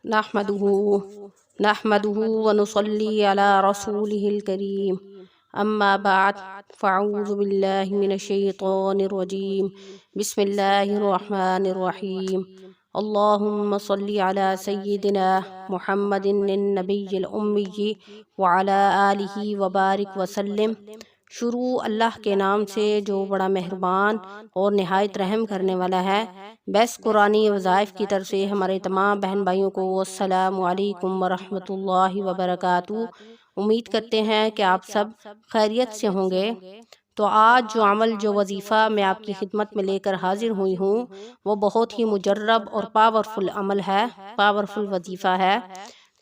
نحمده ونصلي على رسوله الكريم اما بعد فاعوذ بالله من الشيطان الرجيم بسم الله الرحمن الرحيم اللهم صل على سيدنا محمد النبي الأمي وعلى آلہ وبارک وسلم۔ شروع اللہ کے نام سے جو بڑا مہربان اور نہایت رحم کرنے والا ہے۔ بیس قرآنی وظائف کی طرف سے ہمارے تمام بہن بھائیوں کو السلام علیکم ورحمۃ اللہ وبرکاتہ۔ امید کرتے ہیں کہ آپ سب خیریت سے ہوں گے۔ تو آج جو وظیفہ میں آپ کی خدمت میں لے کر حاضر ہوئی ہوں وہ بہت ہی مجرب اور پاورفل عمل ہے، پاورفل وظیفہ ہے۔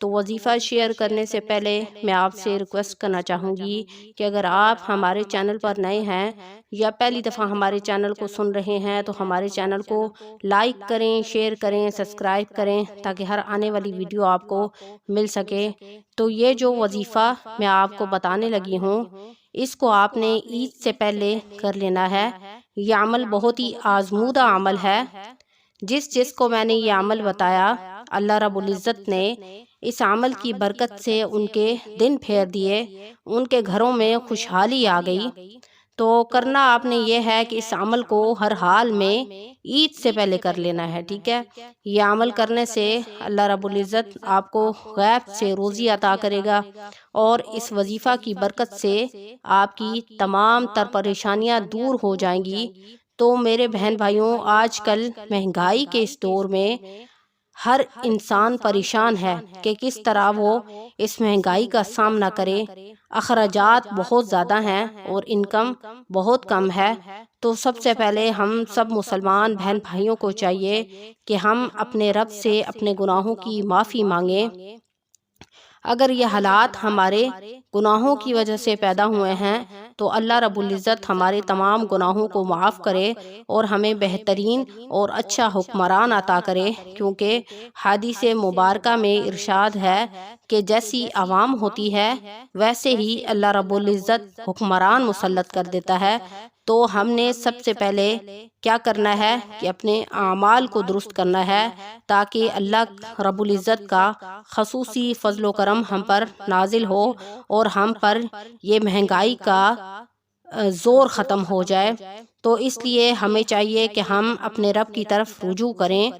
تو وظیفہ شیئر کرنے سے پہلے میں آپ سے ریکویسٹ کرنا چاہوں گی کہ اگر آپ ہمارے چینل پر نئے ہیں یا پہلی دفعہ ہمارے چینل کو سن رہے ہیں تو ہمارے چینل کو لائک کریں، شیئر کریں، سبسکرائب کریں تاکہ ہر آنے والی ویڈیو آپ کو مل سکے۔ تو یہ جو وظیفہ میں آپ کو بتانے لگی ہوں اس کو آپ نے عید سے پہلے کر لینا ہے۔ یہ عمل بہت ہی آزمودہ عمل ہے۔ جس کو میں نے یہ عمل بتایا اللہ رب العزت نے اس عمل کی برکت سے ان کے دن پھیر دیے، ان کے گھروں میں خوشحالی آ گئی۔ تو کرنا آپ نے یہ ہے کہ اس عمل کو ہر حال میں عید سے پہلے کر لینا ہے، ٹھیک ہے۔ یہ عمل کرنے سے اللہ رب العزت آپ کو غیب سے روزی عطا کرے گا اور اس وظیفہ کی برکت سے آپ کی تمام تر پریشانیاں دور ہو جائیں گی۔ تو میرے بہن بھائیوں، آج کل مہنگائی کے اس دور میں ہر انسان پریشان ہے کہ کس طرح وہ اس مہنگائی کا سامنا کرے۔ اخراجات بہت زیادہ ہیں اور انکم بہت کم ہے۔ تو سب سے پہلے ہم سب مسلمان بہن بھائیوں کو چاہیے کہ ہم اپنے رب سے اپنے گناہوں کی معافی مانگیں۔ اگر یہ حالات ہمارے گناہوں کی وجہ سے پیدا ہوئے ہیں تو اللہ رب العزت ہمارے تمام گناہوں کو معاف کرے اور ہمیں بہترین اور اچھا حکمران عطا کرے، کیونکہ حدیث مبارکہ میں ارشاد ہے کہ جیسی عوام ہوتی ہے ویسے ہی اللہ رب العزت حکمران مسلط کر دیتا ہے۔ تو ہم نے سب سے پہلے کیا کرنا ہے کہ اپنے اعمال کو درست کرنا ہے تاکہ اللہ رب العزت کا خصوصی فضل و کرم ہم پر نازل ہو اور ہم پر یہ مہنگائی کا زور ختم ہو جائے۔ تو اس لیے ہمیں چاہیے کہ ہم اپنے رب کی طرف رجوع کریں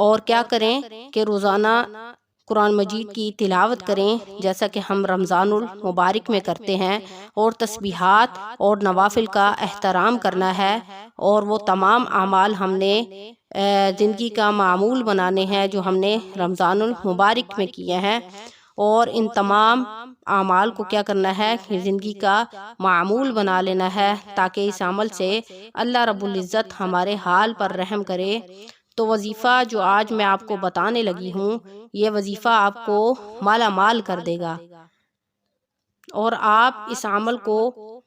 اور کیا کریں کہ روزانہ قرآن مجید کی تلاوت کریں جیسا کہ ہم رمضان المبارک میں کرتے ہیں، اور تسبیحات اور نوافل کا احترام کرنا ہے، اور وہ تمام اعمال ہم نے زندگی کا معمول بنانے ہیں جو ہم نے رمضان المبارک میں کیے ہیں، اور ان تمام اعمال کو کیا کرنا ہے کہ زندگی کا معمول بنا لینا ہے تاکہ اس عمل سے اللہ رب العزت ہمارے حال پر رحم کرے۔ تو وظیفہ جو آج میں آپ کو بتانے لگی ہوں یہ وظیفہ آپ کو مالا مال کر دے گا، اور آپ اس عمل کو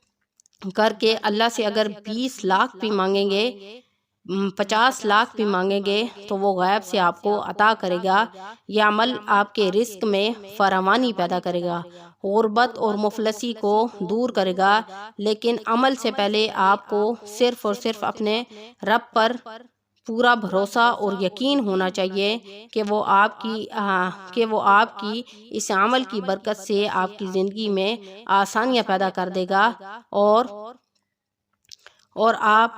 کر کے اللہ سے اگر 20 لاکھ بھی مانگیں گے، 50 لاکھ بھی مانگیں گے تو وہ غیب سے آپ کو عطا کرے گا۔ یہ عمل آپ کے رزق میں فراوانی پیدا کرے گا، غربت اور مفلسی کو دور کرے گا۔ لیکن عمل سے پہلے آپ کو صرف اور صرف اپنے رب پر پورا بھروسہ اور یقین ہونا چاہیے کہ وہ آپ کی اس عمل کی برکت سے آپ کی زندگی میں آسانیاں پیدا کر دے گا، اور آپ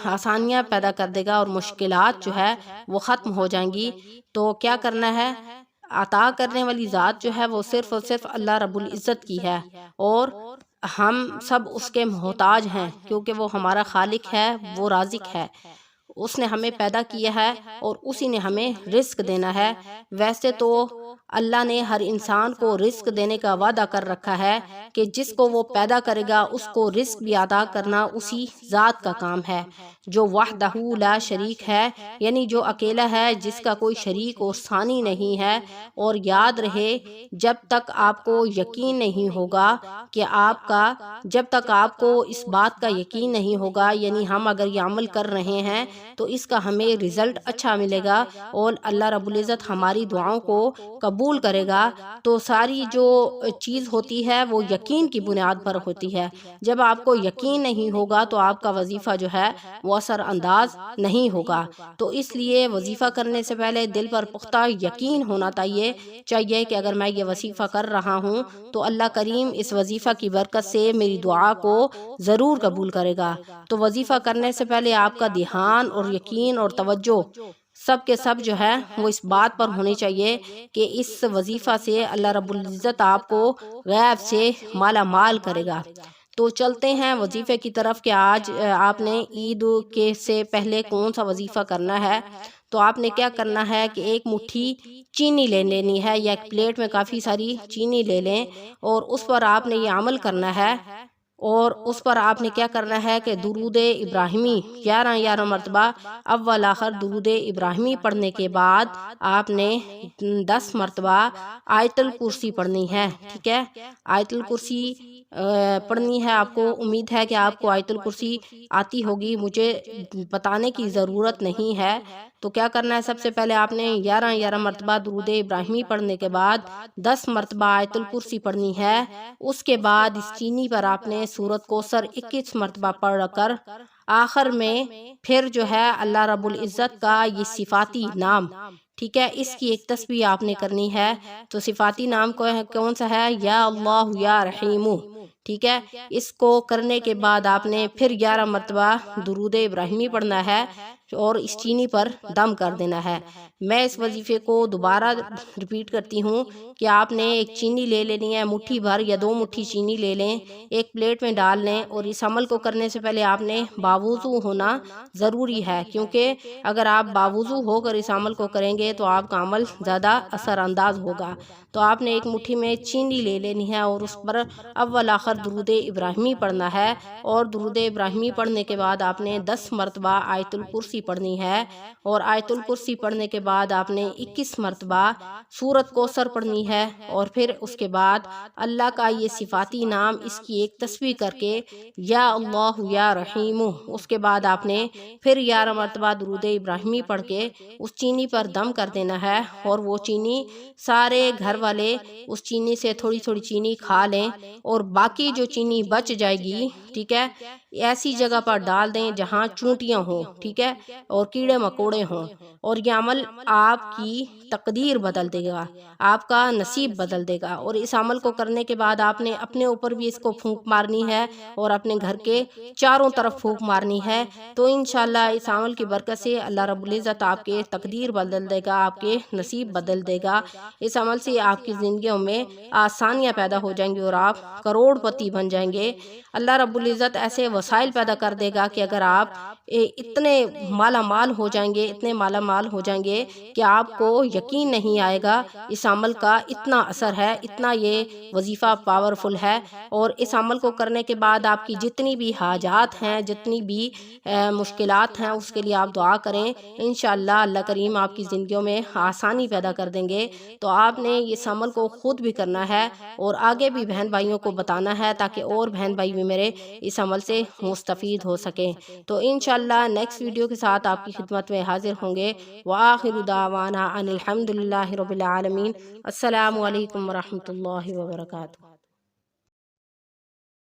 آسانیاں پیدا کر دے گا اور مشکلات جو ہے وہ ختم ہو جائیں گی۔ تو کیا کرنا ہے، عطا کرنے والی ذات جو ہے وہ صرف اور صرف اللہ رب العزت کی ہے، اور ہم سب اس کے محتاج ہیں کیونکہ وہ ہمارا خالق ہے، وہ رازق ہے، اس نے ہمیں پیدا کیا ہے اور اسی نے ہمیں رزق دینا ہے۔ ویسے تو اللہ نے ہر انسان کو رزق دینے کا وعدہ کر رکھا ہے کہ جس کو وہ پیدا کرے گا اس کو رزق بھی عطا کرنا اسی ذات کا کام ہے جو وحدہ لا شریک ہے، یعنی جو اکیلا ہے، جس کا کوئی شریک اور ثانی نہیں ہے۔ اور یاد رہے، جب تک آپ کو یقین نہیں ہوگا کہ جب تک آپ کو اس بات کا یقین نہیں ہوگا، یعنی ہم اگر یہ عمل کر رہے ہیں تو اس کا ہمیں رزلٹ اچھا ملے گا اور اللہ رب العزت ہماری دعاؤں کو قبول کرے گا۔ تو ساری جو چیز ہوتی ہے وہ یقین کی بنیاد پر ہوتی ہے۔ جب آپ کو یقین نہیں ہوگا تو آپ کا وظیفہ جو ہے وہ اثر انداز نہیں ہوگا۔ تو اس لیے وظیفہ کرنے سے پہلے دل پر پختہ یقین ہونا چاہیے کہ اگر میں یہ وظیفہ کر رہا ہوں تو اللہ کریم اس وظیفہ کی برکت سے میری دعا کو ضرور قبول کرے گا۔ تو وظیفہ کرنے سے پہلے آپ کا دھیان اور یقین اور توجہ سب کے سب جو ہے وہ اس بات پر ہونی چاہیے کہ اس وظیفہ سے اللہ رب العزت آپ کو غیب سے مالا مال کرے گا۔ تو چلتے ہیں وظیفے کی طرف کہ آج آپ نے عید کے سے پہلے کون سا وظیفہ کرنا ہے۔ تو آپ نے کیا کرنا ہے کہ ایک مٹھی چینی لے لینی ہے یا ایک پلیٹ میں کافی ساری چینی لے لیں اور اس پر آپ نے یہ عمل کرنا ہے، اور اس پر آپ نے کیا کرنا ہے کہ درود ابراہیمی 11 مرتبہ اول آخر درود ابراہیمی پڑھنے کے بعد آپ نے 10 مرتبہ آیت الکرسی پڑھنی ہے۔ ٹھیک ہے، آیت الکرسی پڑھنی ہے۔ آپ کو امید ہے کہ آپ کو آیت الکرسی آتی ہوگی، مجھے بتانے کی ضرورت نہیں ہے۔ تو کیا کرنا ہے، سب سے پہلے آپ نے 11 مرتبہ درود ابراہیمی پڑھنے کے بعد 10 مرتبہ آیت الکرسی پڑھنی ہے۔ اس کے بعد اس چینی پر آپ نے سورۃ کوثر 21 مرتبہ پڑھ کر آخر میں پھر جو ہے اللہ رب العزت کا یہ صفاتی نام، ٹھیک ہے، اس کی ایک تسبیح آپ نے کرنی ہے۔ تو صفاتی نام کون سا ہے؟ یا اللہ یا رحیم، ٹھیک ہے۔ اس کو کرنے کے بعد آپ نے پھر 11 مرتبہ درود ابراہیمی پڑھنا ہے اور اس چینی پر دم کر دینا ہے۔ میں اس وظیفے کو دوبارہ ریپیٹ کرتی ہوں کہ آپ نے ایک چینی لے لینی ہے، مٹھی بھر یا 2 مٹھی چینی لے لیں، ایک پلیٹ میں ڈال لیں، اور اس عمل کو کرنے سے پہلے آپ نے باوضو ہونا ضروری ہے، کیونکہ اگر آپ باوضو ہو کر اس عمل کو کریں گے تو آپ کا عمل زیادہ اثر انداز ہوگا۔ تو آپ نے ایک مٹھی میں چینی لے لینی ہے اور اس پر اول آخر درود ابراہیمی پڑھنا ہے، اور درود ابراہیمی پڑھنے کے بعد آپ نے 10 مرتبہ آیت الکرسی پڑھنی ہے، اور آیت الکرسی پڑھنے کے بعد آپ نے 21 مرتبہ سورۃ کوثر پڑھنی ہے، اور پھر اس کے بعد اللہ کا یہ صفاتی نام، اس کی ایک تسبیح کر کے یا اللہ یا رحیم، اس کے بعد آپ نے پھر 11 مرتبہ درود ابراہیمی پڑھ کے اس چینی پر دم کر دینا ہے، اور وہ چینی سارے گھر والے اس چینی سے تھوڑی تھوڑی چینی کھا لیں، اور باقی جو چینی بچ جائے گی، ٹھیک ہے، ایسی جگہ پر ڈال دیں جہاں چونٹیاں ہوں، ٹھیک ہے، اور کیڑے مکوڑے ہوں، اور یہ عمل آپ کی تقدیر بدل دے گا، آپ کا نصیب بدل دے گا۔ اور اس عمل کو کرنے کے بعد آپ نے اپنے اوپر بھی اس کو پھونک مارنی ہے اور اپنے گھر کے چاروں طرف پھونک مارنی ہے۔ تو انشاءاللہ اس عمل کی برکت سے اللہ رب العزت آپ کے تقدیر بدل دے گا، آپ کے نصیب بدل دے گا۔ اس عمل سے آپ کی زندگیوں میں آسانیاں پیدا ہو جائیں گی اور آپ کروڑ پتی بن جائیں گے۔ اللہ رب العزت ایسے وسائل پیدا کر دے گا کہ اگر آپ اتنے مالا مال ہو جائیں گے، اتنے مالا مال ہو جائیں گے کہ آپ کو یقین نہیں آئے گا اس عمل کا اتنا اثر ہے، اتنا یہ وظیفہ پاورفل ہے۔ اور اس عمل کو کرنے کے بعد آپ کی جتنی بھی حاجات ہیں، جتنی بھی مشکلات ہیں، اس کے لیے آپ دعا کریں، انشاءاللہ اللہ کریم آپ کی زندگیوں میں آسانی پیدا کر دیں گے۔ تو آپ نے اس عمل کو خود بھی کرنا ہے اور آگے بھی بہن بھائیوں کو بتانا ہے تاکہ اور بہن بھائی بھی میرے اس عمل سے مستفید ہو سکیں۔ تو انشاءاللہ نیکسٹ ویڈیو کے ساتھ آپ کی خدمت میں حاضر ہوں گے۔ وآخر دعوانا ان الحمدللہ رب العالمین۔ السلام علیکم ورحمۃ اللہ وبرکاتہ۔